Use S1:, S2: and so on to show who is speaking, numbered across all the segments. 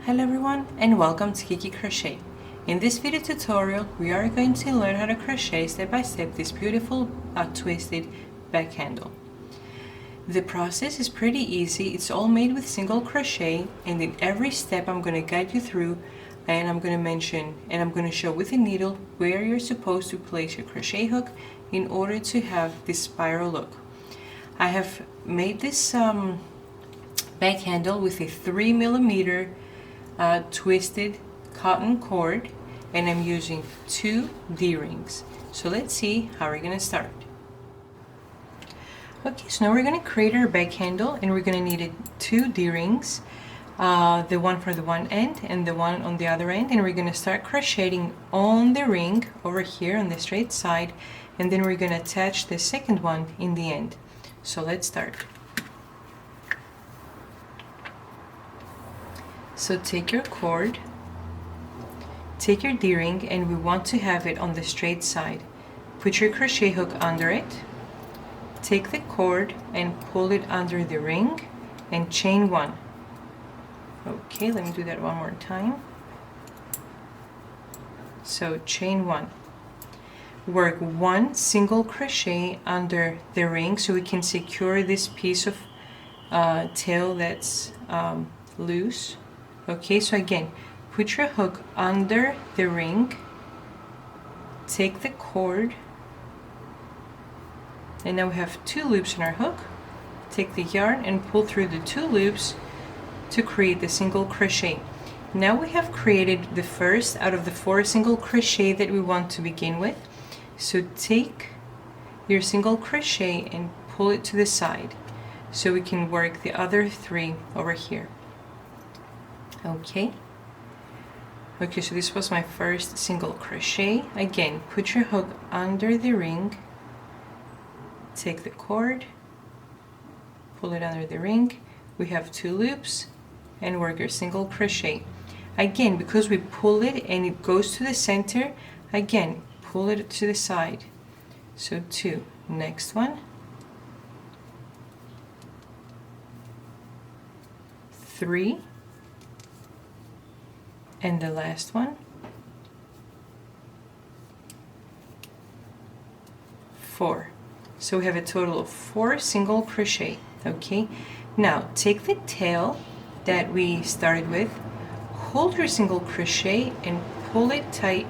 S1: Hello everyone and welcome to Kiki Crochet. In this video tutorial we are going to learn how to crochet step by step this beautiful twisted back handle. The process is pretty easy. It's all made with single crochet, and in every step I'm going to guide you through, and I'm going to mention and I'm going to show with a needle where you're supposed to place your crochet hook in order to have this spiral look. I have made this back handle with a 3mm twisted cotton cord, and I'm using 2 D-rings. So let's see how we're gonna start. Okay, so now we're gonna create our back handle, and we're gonna need 2 D-rings, the one for the one end and the one on the other end, and we're gonna start crocheting on the ring over here on the straight side, and then we're gonna attach the second one in the end. So let's start. So take your cord, take your D-ring, and we want to have it on the straight side. Put your crochet hook under it, take the cord and pull it under the ring and chain 1. Okay, let me do that one more time. So chain 1. Work 1 single crochet under the ring so we can secure this piece of tail that's loose. Okay, so again, put your hook under the ring, take the cord, and now we have 2 loops in our hook. Take the yarn and pull through the 2 loops to create the single crochet. Now we have created the first out of the 4 single crochet that we want to begin with. So take your single crochet and pull it to the side so we can work the other 3 over here. Okay, so this was my first single crochet. Again, put your hook under the ring, take the cord, pull it under the ring. We have 2 loops and work your single crochet. Again, because we pull it and it goes to the center, again, pull it to the side. So 2, next one, 3, and the last one, 4. So we have a total of 4 single crochet. Okay, now take the tail that we started with, hold your single crochet and pull it tight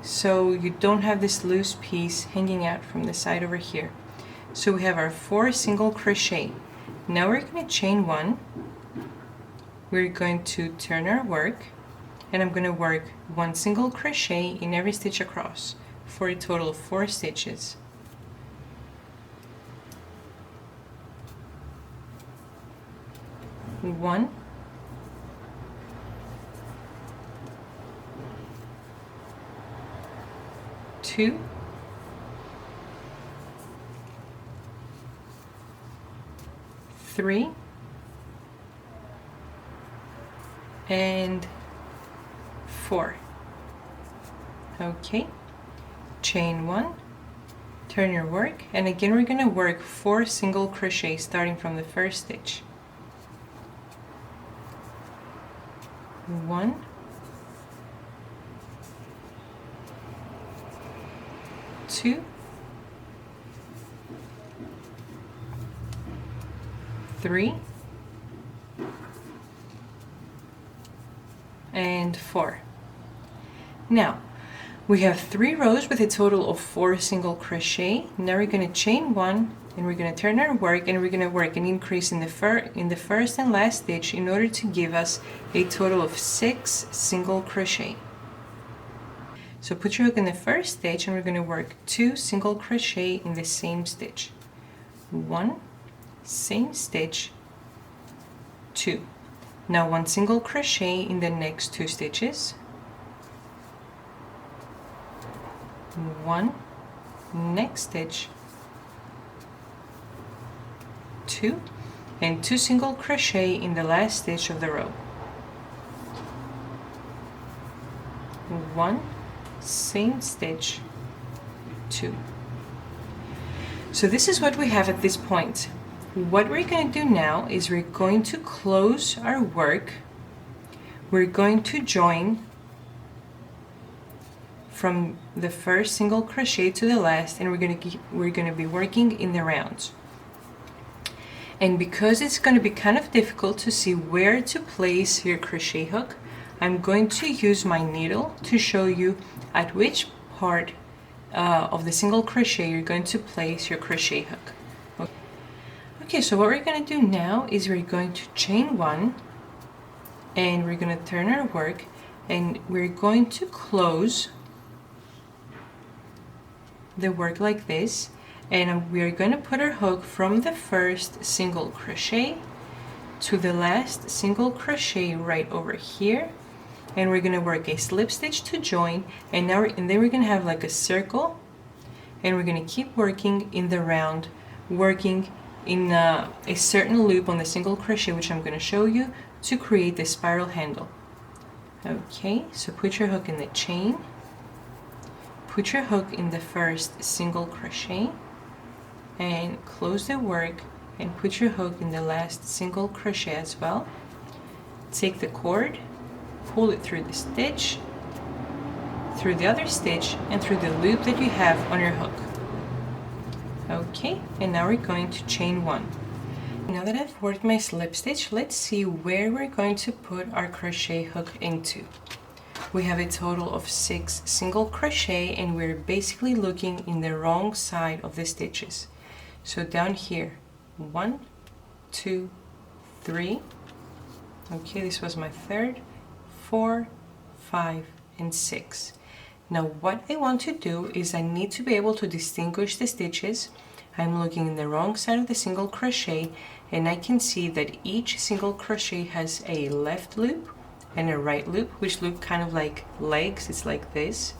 S1: so you don't have this loose piece hanging out from the side over here. So we have our 4 single crochet. Now we're going to chain 1. We're going to turn our work, and I'm going to work 1 single crochet in every stitch across for a total of 4 stitches. One, 2, 3, and 4. Okay, chain 1, turn your work, and again we're going to work 4 single crochet starting from the first stitch. 1, 2, 3, and 4. Now we have 3 rows with a total of 4 single crochet. Now we're going to chain 1, and we're going to turn our work, and we're going to work an increase in the first and last stitch in order to give us a total of 6 single crochet. So put your hook in the first stitch, and we're going to work 2 single crochet in the same stitch. 1, same stitch, 2. Now 1 single crochet in the next 2 stitches. 1, next stitch, 2, and 2 single crochet in the last stitch of the row. 1, same stitch, 2. So this is what we have at this point. What we're going to do now is we're going to close our work we're going to join from the first single crochet to the last, and we're going to be working in the rounds. And because it's going to be kind of difficult to see where to place your crochet hook, I'm going to use my needle to show you at which part of the single crochet you're going to place your crochet hook. Okay, so what we're going to do now is we're going to chain one, and we're going to turn our work, and we're going to close the work like this, and we're going to put our hook from the first single crochet to the last single crochet right over here, and we're going to work a slip stitch to join, and then we're going to have like a circle, and we're going to keep working in the round, working in a certain loop on the single crochet, which I'm going to show you, to create the spiral handle. Okay, so put your hook in the chain, put your hook in the first single crochet, and close the work, and put your hook in the last single crochet as well. Take the cord, pull it through the stitch, through the other stitch, and through the loop that you have on your hook. Okay, and now we're going to chain one. Now that I've worked my slip stitch, let's see where we're going to put our crochet hook into. We have a total of 6 single crochet, and we're basically looking in the wrong side of the stitches. So down here, 1, 2, 3. Okay, this was my third, 4, 5, and 6. Now what I want to do is I need to be able to distinguish the stitches. I'm looking in the wrong side of the single crochet, and I can see that each single crochet has a left loop and a right loop, which look kind of like legs. It's like this.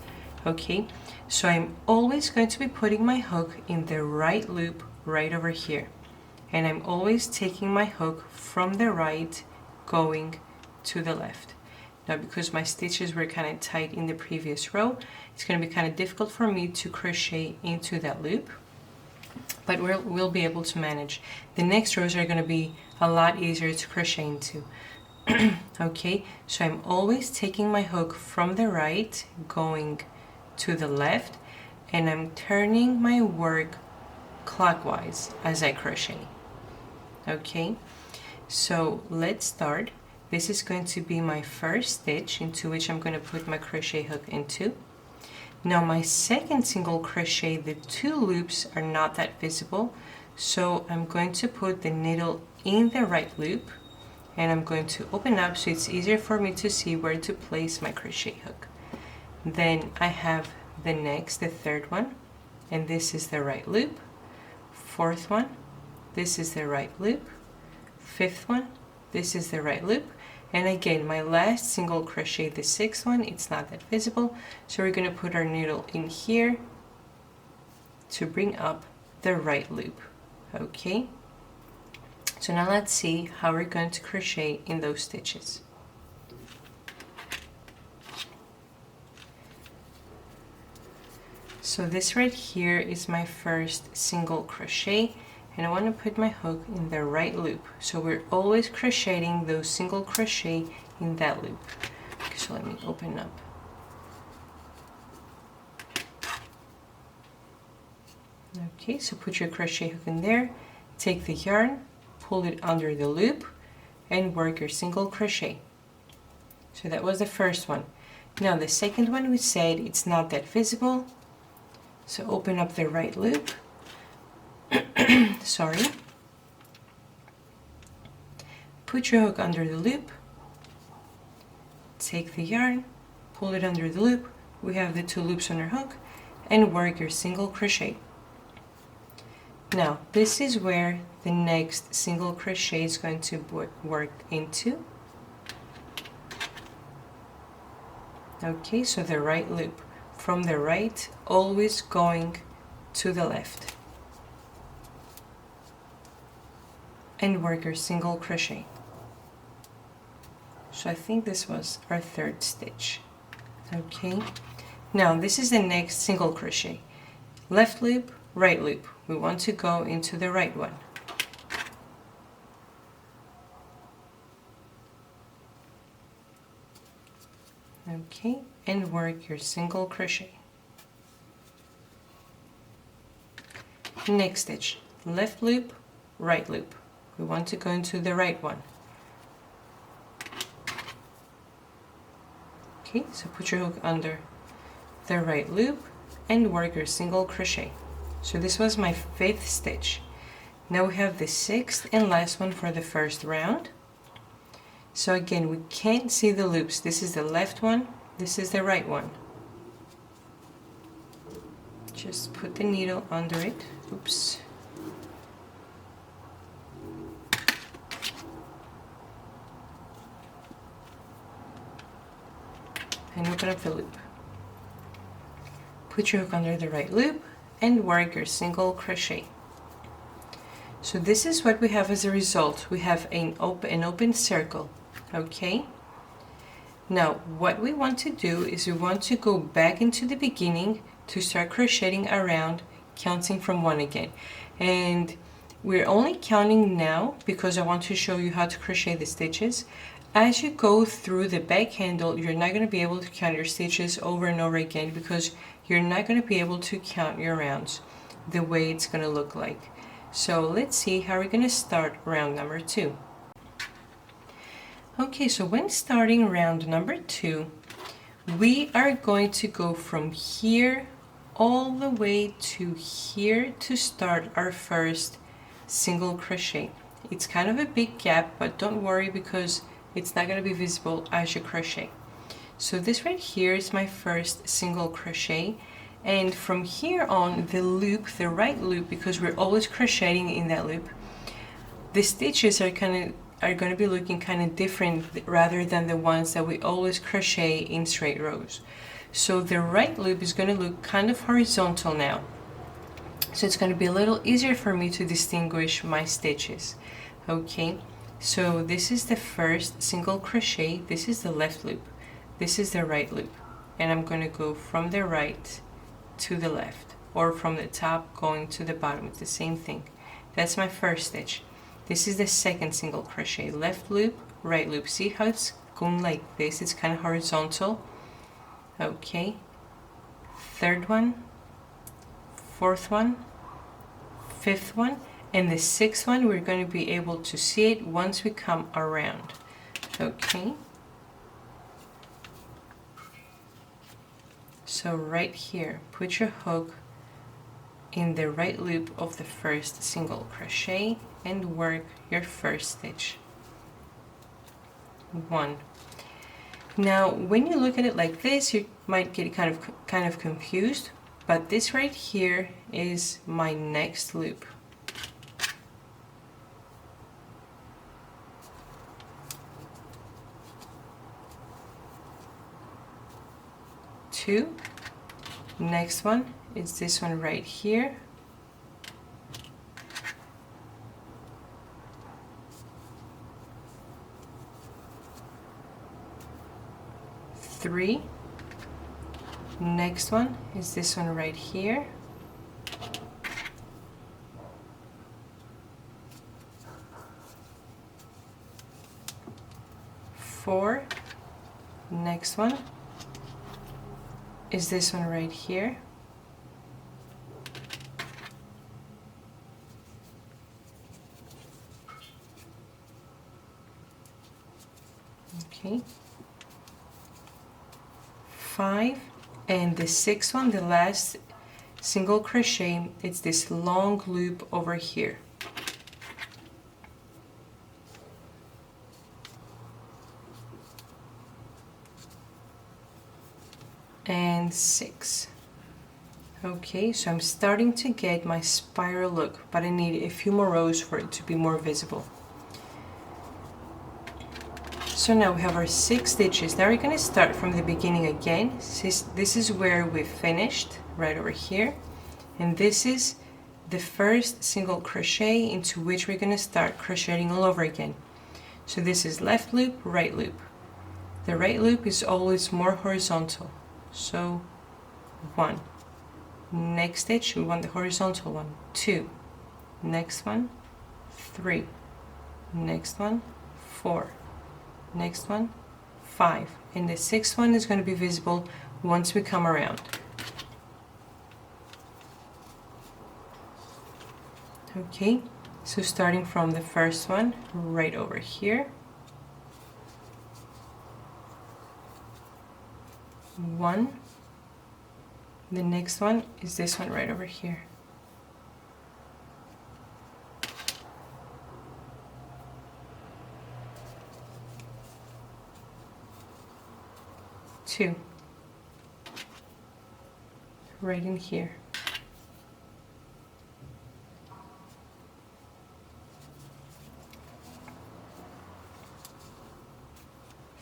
S1: Okay, so I'm always going to be putting my hook in the right loop right over here, and I'm always taking my hook from the right going to the left. Now because my stitches were kind of tight in the previous row, it's going to be kind of difficult for me to crochet into that loop, but we'll be able to manage. The next rows are going to be a lot easier to crochet into. Okay, so I'm always taking my hook from the right going to the left, and I'm turning my work clockwise as I crochet. Okay, so let's start. This is going to be my first stitch into which I'm going to put my crochet hook into. Now my second single crochet, the 2 loops are not that visible, so I'm going to put the needle in the right loop, and I'm going to open up so it's easier for me to see where to place my crochet hook. Then I have the third one, and this is the right loop. Fourth one, this is the right loop. Fifth one, this is the right loop. And again, my last single crochet, the 6th one, it's not that visible, so we're going to put our needle in here to bring up the right loop. Okay, so now let's see how we're going to crochet in those stitches. So this right here is my first single crochet, and I want to put my hook in the right loop. So we're always crocheting those single crochet in that loop. Okay, so let me open up. Okay, so put your crochet hook in there, take the yarn, pull it under the loop, and work your single crochet. So that was the first one. Now the second one, we said it's not that visible, so open up the right loop. Sorry. Put your hook under the loop, take the yarn, pull it under the loop. We have the 2 loops on our hook, and work your single crochet. Now this is where the next single crochet is going to work into. Okay, so the right loop, from the right always going to the left, and work your single crochet. So I think this was our 3rd stitch. Okay, now this is the next single crochet. Left loop, right loop. We want to go into the right one. Okay, and work your single crochet. Next stitch, left loop, right loop. We want to go into the right one. Okay, so put your hook under the right loop and work your single crochet. So this was my 5th stitch. Now we have the 6th and last one for the first round. So again, we can't see the loops. This is the left one, this is the right one. Just put the needle under it. Oops. And open up the loop. Put your hook under the right loop and work your single crochet. So this is what we have as a result. We have an open circle. Okay. Now what we want to do is we want to go back into the beginning to start crocheting around, counting from 1 again. And we're only counting now because I want to show you how to crochet the stitches. As you go through the back handle, you're not going to be able to count your stitches over and over again because you're not going to be able to count your rounds the way it's going to look like. So let's see how we're going to start round number 2. Okay, so when starting round number 2, we are going to go from here all the way to here to start our first single crochet. It's kind of a big gap, but don't worry because it's not going to be visible as you crochet. So this right here is my first single crochet, and from here on the loop, the right loop, because we're always crocheting in that loop, the stitches are going to be looking kind of different rather than the ones that we always crochet in straight rows. So the right loop is going to look kind of horizontal now. So it's going to be a little easier for me to distinguish my stitches. Okay, so this is the first single crochet, this is the left loop, this is the right loop, and I'm going to go from the right to the left, or from the top going to the bottom. It's the same thing. That's my first stitch. This is the second single crochet, left loop, right loop. See how it's going like this? It's kind of horizontal. Okay, third one, fourth one, fifth one, and the sixth one we're going to be able to see it once we come around. Okay, so right here, put your hook in the right loop of the first single crochet and work your first stitch. 1. Now when you look at it like this, you might get kind of confused, but this right here is my next loop. Two. Next one is this one right here. 3. Next one is this one right here. 4. Next one is this one right here. 5, and the 6th one, the last single crochet, it's this long loop over here. And 6. Okay, so I'm starting to get my spiral look, but I need a few more rows for it to be more visible. So now we have our 6 stitches. Now we're going to start from the beginning again. This is where we finished, right over here. And this is the first single crochet into which we're going to start crocheting all over again. So this is left loop, right loop. The right loop is always more horizontal. So 1. Next stitch, we want the horizontal one. 2. Next one, 3. Next one, 4. Next one, 5, and the 6th one is going to be visible once we come around. Okay, so starting from the first one right over here, 1, the next one is this one right over here. 2, right in here.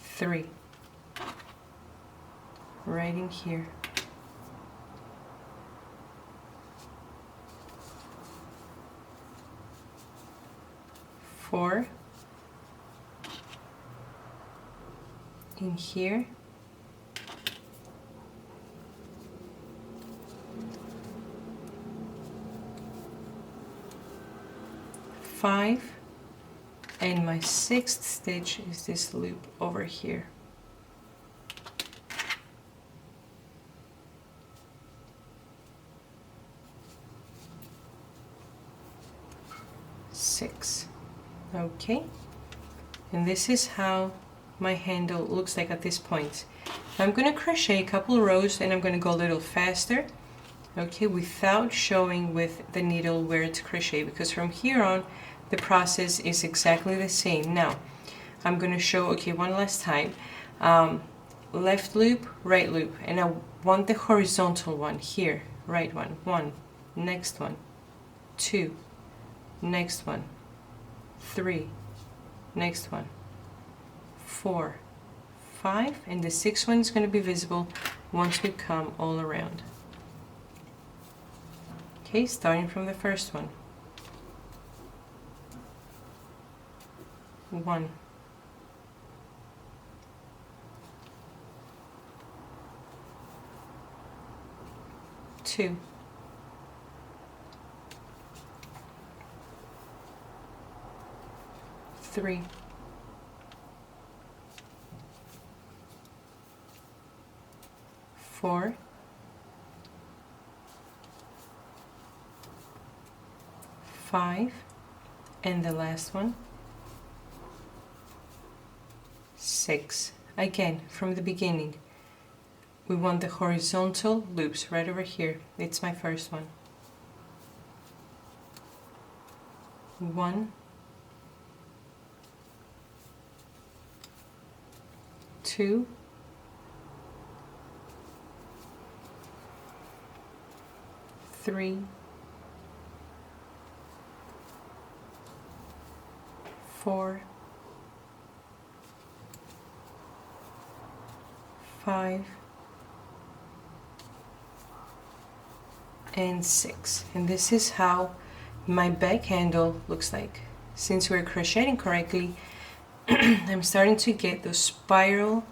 S1: 3, right in here. 4, in here. 5, and my 6th stitch is this loop over here. 6. Okay, and this is how my handle looks like at this point. I'm going to crochet a couple rows and I'm going to go a little faster, okay, without showing with the needle where to crochet, because from here on the process is exactly the same. Now I'm going to show, okay, one last time, left loop, right loop, and I want the horizontal one here, right one, 1, next one, 2, next one, 3, next one, 4, 5, and the 6th one is going to be visible once we come all around. Okay, starting from the first one. 1, 2, 3, 4, 5, and the last one, 6. Again, from the beginning, we want the horizontal loops right over here. It's my first one. 1, 2, 3, 4, 5, and 6. And this is how my back handle looks like. Since we're crocheting correctly, I'm starting to get the spiral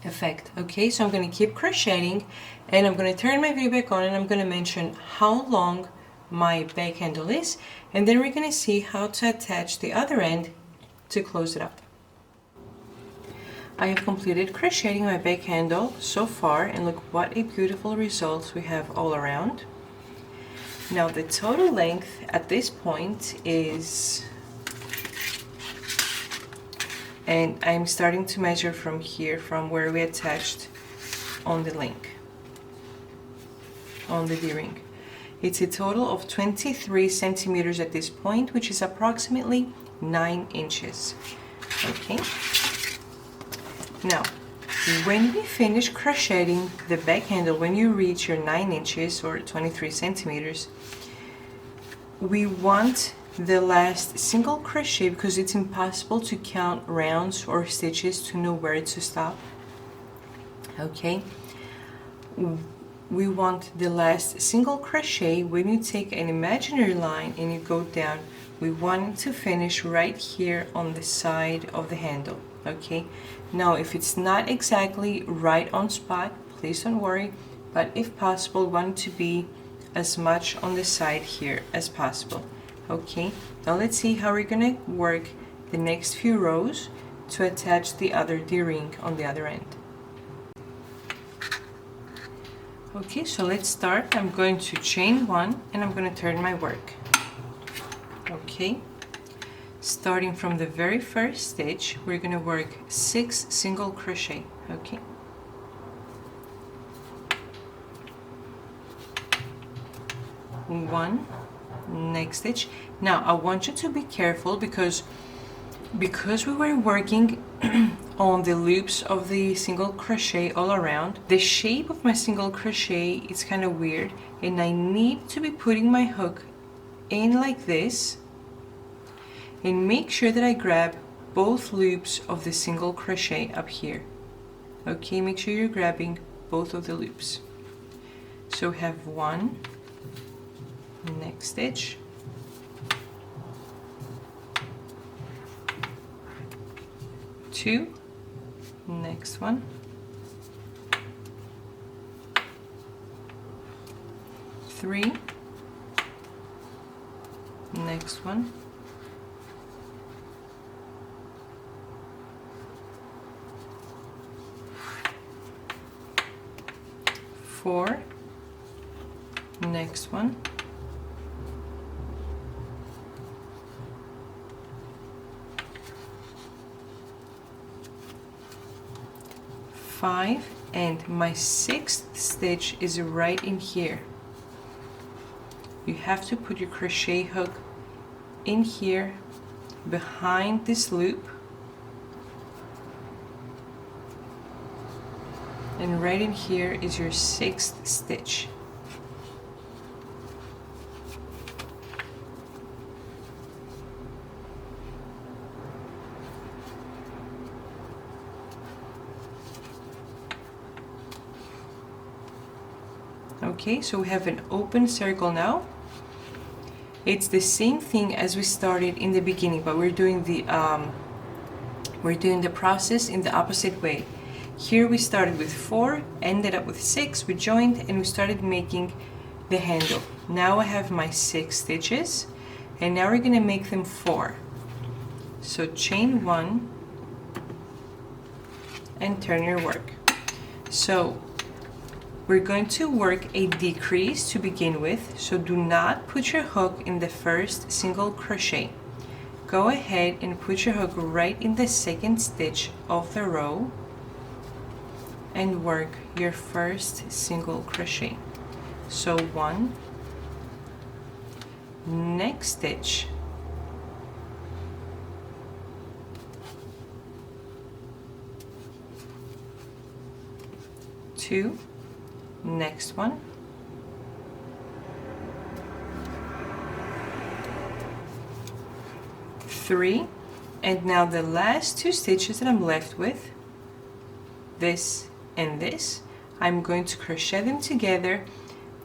S1: effect. Okay, so I'm going to keep crocheting and I'm going to turn my video back on and I'm going to mention how long my back handle is, and then we're going to see how to attach the other end to close it up. I have completed crocheting my back handle so far, and look what a beautiful result we have all around. Now the total length at this point is, and I'm starting to measure from here, from where we attached on the link, on the D-ring. It's a total of 23 centimeters at this point, which is approximately 9 inches. Okay. Now, when we finish crocheting the back handle, when you reach your 9 inches or 23 centimeters, we want the last single crochet, because it's impossible to count rounds or stitches to know where to stop. Okay. We want the last single crochet. When you take an imaginary line and you go down, we want to finish right here on the side of the handle. Okay, now if it's not exactly right on spot, please don't worry, but if possible, we want it to be as much on the side here as possible. Okay, now let's see how we're gonna work the next few rows. to attach the other D-ring on the other end. Okay, so let's start. I'm going to chain 1 and I'm going to turn my work. Okay, starting from the very first stitch, we're going to work 6 single crochet. Okay, one, next stitch. Now I want you to be careful because we were working on the loops of the single crochet all around. The shape of my single crochet is kind of weird, and I need to be putting my hook in like this, and make sure that I grab both loops of the single crochet up here. Okay, make sure you're grabbing both of the loops. So we have 1, next stitch, 2, next one, 3, next one, 4, next one, 5, and my 6th stitch is right in here. You have to put your crochet hook in here behind this loop, and right in here is your 6th stitch. Okay, so we have an open circle now. It's the same thing as we started in the beginning, but we're doing the process in the opposite way. Here we started with 4, ended up with 6, we joined, and we started making the handle. Now I have my 6 stitches, and now we're going to make them 4. So chain 1 and turn your work. So we're going to work a decrease to begin with, so do not put your hook in the first single crochet. Go ahead and put your hook right in the 2nd stitch of the row and work your first single crochet. So 1, next stitch, 2, next one, 3, and now the last 2 stitches that I'm left with, this and this, I'm going to crochet them together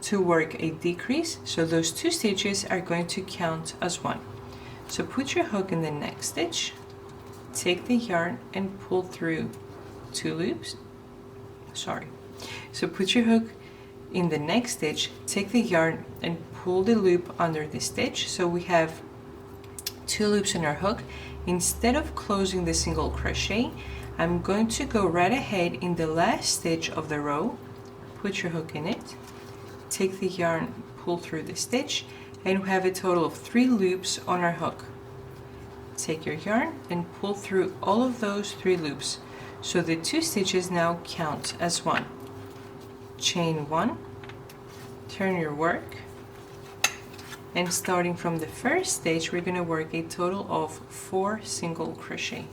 S1: to work a decrease, so those 2 stitches are going to count as 1. So put your hook in the next stitch, take the yarn and pull through 2 loops. So put your hook in the next stitch, take the yarn and pull the loop under the stitch. So we have 2 loops in our hook. Instead of closing the single crochet, I'm going to go right ahead in the last stitch of the row, put your hook in it, take the yarn, pull through the stitch, and we have a total of 3 loops on our hook. Take your yarn and pull through all of those 3 loops. So the 2 stitches now count as 1. Chain 1, turn your work, and starting from the first stitch, we're going to work a total of 4 single crochet.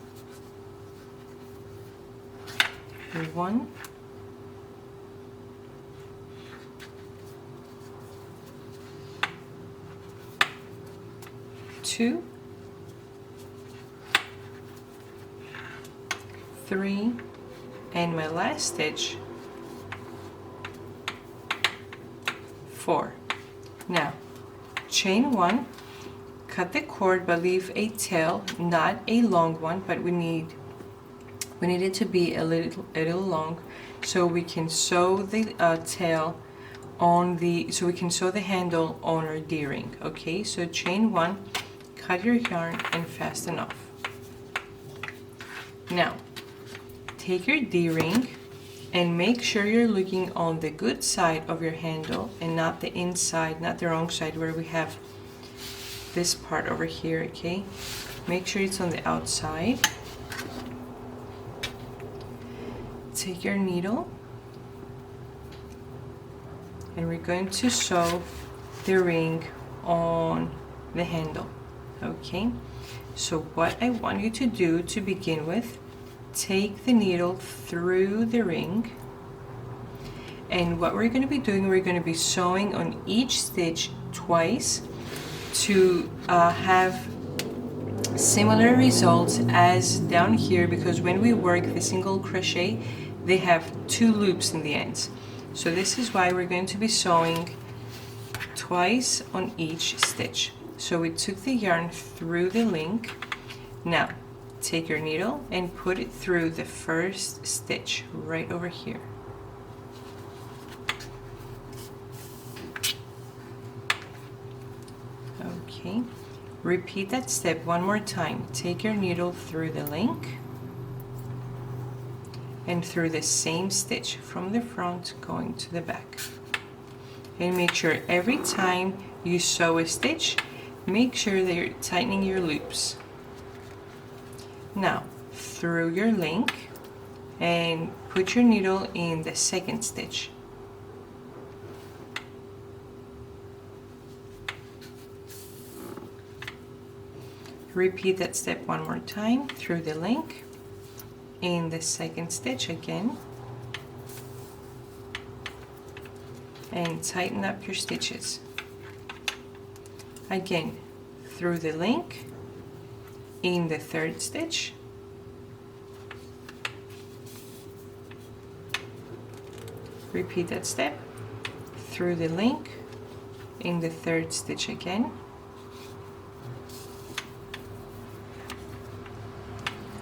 S1: 1, 2, 3, and my last stitch, 4. Now chain 1, cut the cord but leave a tail, not a long one, but we need it to be a little long, so we can sew the tail on the, so we can sew the handle on our D-ring. Okay, so chain 1, cut your yarn and fasten off. Now, take your D-ring and make sure you're looking on the good side of your handle and not the inside, not the wrong side where we have this part over here, okay? Make sure it's on the outside. Take your needle and we're going to sew the ring on the handle, okay? So what I want you to do to begin with, take the needle through the ring, and what we're going to be doing, we're going to be sewing on each stitch twice to have similar results as down here, because when we work the single crochet they have 2 loops in the ends. So this is why we're going to be sewing twice on each stitch. So we took the yarn through the link. Now take your needle and put it through the first stitch right over here. Okay, repeat that step one more time. Take your needle through the link and through the same stitch from the front going to the back. And make sure every time you sew a stitch, make sure that you're tightening your loops. Now, through your link and put your needle in the second stitch. Repeat that step one more time, through the link, in the second stitch again, and tighten up your stitches. Again, through the link, in the third stitch, repeat that step, through the link, in the third stitch again,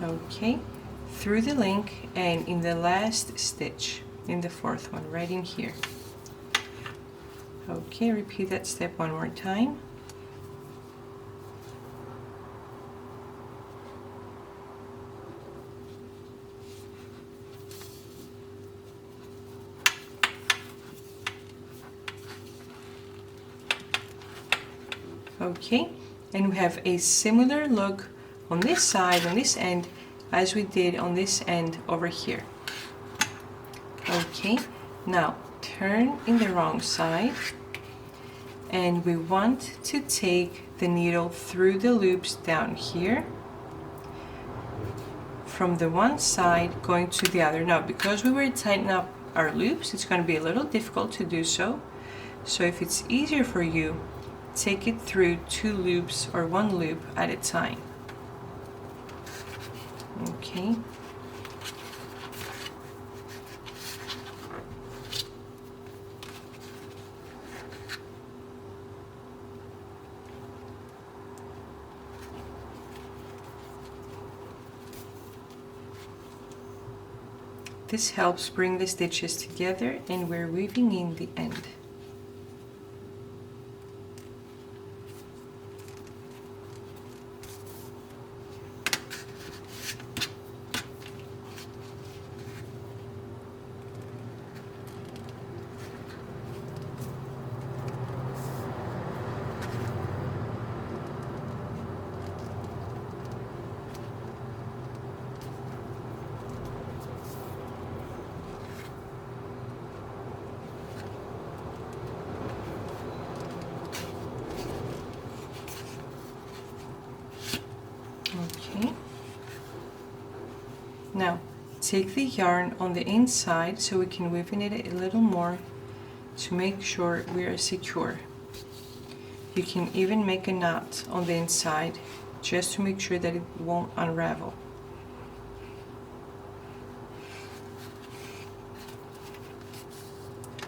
S1: okay, through the link and in the last stitch, in the fourth one, right in here. Okay, repeat that step one more time. Okay, and we have a similar look on this side, on this end, as we did on this end over here. Okay, now turn in the wrong side, and we want to take the needle through the loops down here from the one side going to the other. Now, because we were tightening up our loops, it's going to be a little difficult to do so. So if it's easier for you, take it through 2 loops or 1 loop at a time. Okay. This helps bring the stitches together, and we're weaving in the end. Okay. Now take the yarn on the inside so we can weave in it a little more to make sure we are secure. You can even make a knot on the inside just to make sure that it won't unravel.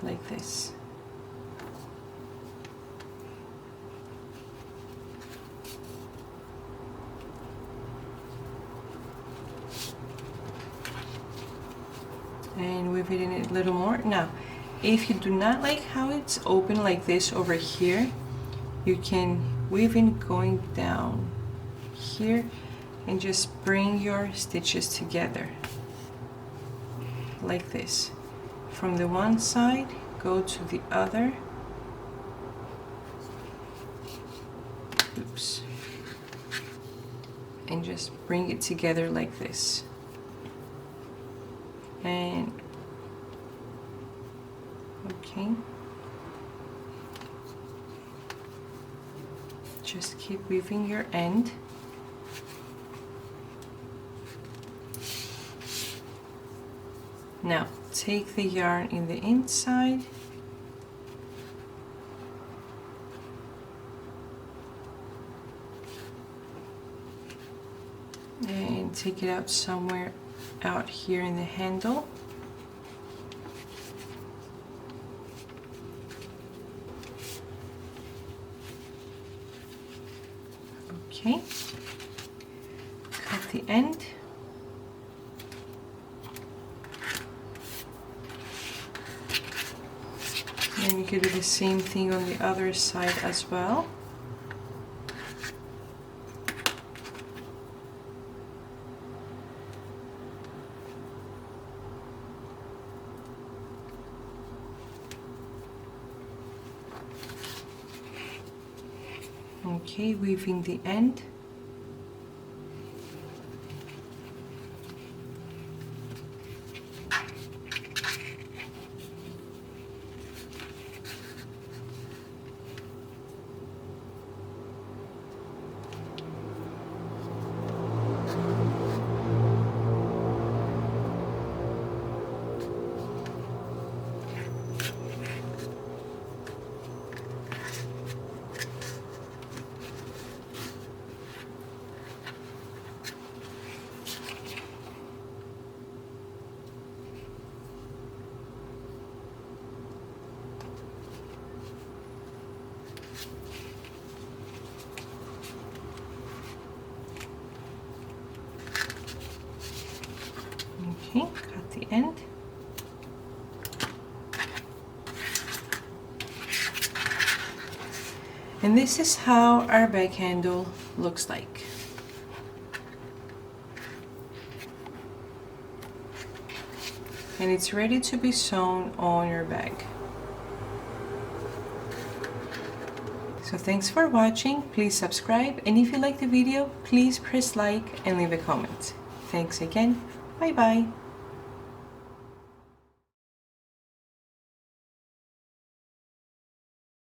S1: Like this. And weave it in a little more. Now, if you do not like how it's open like this over here, you can weave in going down here and just bring your stitches together like this. From the one side, go to the other. Oops. And just bring it together like this. And okay. Just keep weaving your end. Now take the yarn in the inside and take it out somewhere out here in the handle. Okay, cut the end. And you could do the same thing on the other side as well. Okay, weaving the end. Okay, cut the end. And this is how our bag handle looks like. And it's ready to be sewn on your bag. So thanks for watching. Please subscribe, and if you like the video, please press like and leave a comment. Thanks again. Bye bye.